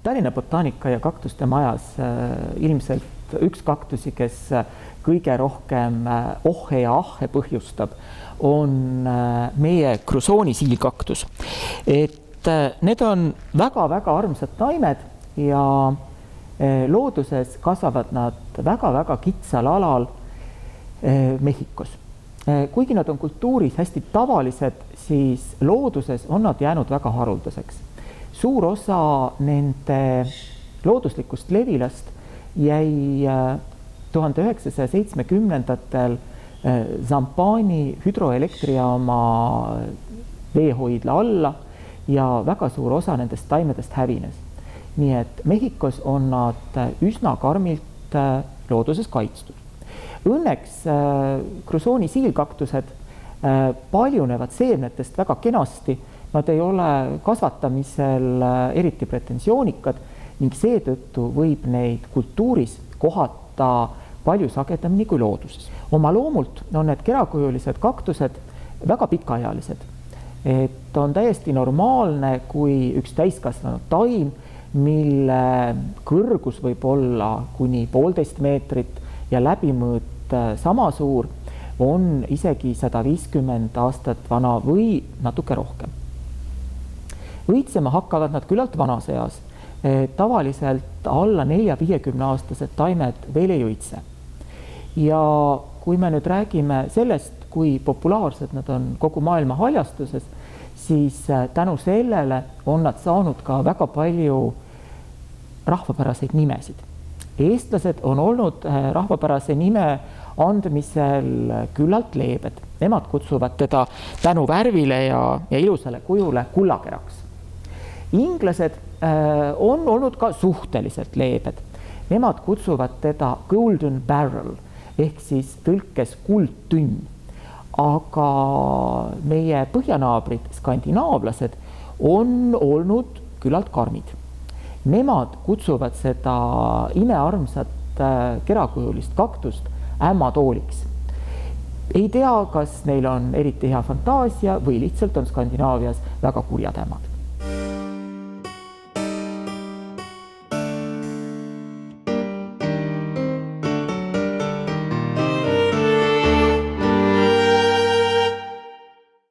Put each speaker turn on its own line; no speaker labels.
Tallinna Botaanika ja kaktuste majas ilmselt üks kaktusi, kes kõige rohkem ohhe ja ahhe põhjustab, on meie Crusoni siilkaktus. Et need on väga-väga armsad taimed ja looduses kasvavad nad väga-väga kitsal alal Mehhikos. Kuigi nad on kultuuris hästi tavalised, siis looduses on nad jäänud väga haruldaseks. Suur osa nende looduslikust levilast jäi 1970-ndatel Zampani hüdroelektrijaama veehoidla alla ja väga suur osa nendest taimedest hävines. Nii et Mehhikos on nad üsna karmilt looduses kaitstud. Õnneks Crusoni siilkaktused paljunevad seemnetest väga kenasti, nad ei ole kasvatamisel eriti pretensioonikad ning seetõttu võib neid kultuuris kohata palju sagedamini kui looduses. Oma loomult on need kerakujulised kaktused väga pikaealised. Et on täiesti normaalne, kui üks täiskasvanud taim, mille kõrgus võib olla kuni 1,5 meetrit ja läbimõõt sama suur, on isegi 150 aastat vana või natuke rohkem. Õitsema hakkavad nad küllalt vanas eas. Tavaliselt alla 4-50 aastased taimed veel ei õitse. Ja kui me nüüd räägime sellest, kui populaarsed nad on kogu maailma haljastuses, siis tänu sellele on nad saanud ka väga palju rahvapäraseid nimesid. Eestlased on olnud rahvapärase nime andmisel küllalt leebed. Nemad kutsuvad teda tänu värvile ja ilusale kujule kullakeraks. Inglased on olnud ka suhteliselt leebed. Nemad kutsuvad teda golden barrel ehk siis tõlkes kuldtünn. Aga meie põhjanaabrid, skandinaavlased, on olnud küllalt karmid. Nemad kutsuvad seda imearmsat kerakujulist kaktust ämmatooliks. Ei tea, kas neil on eriti hea fantaasia või lihtsalt on Skandinaavias väga kurjad ämmad.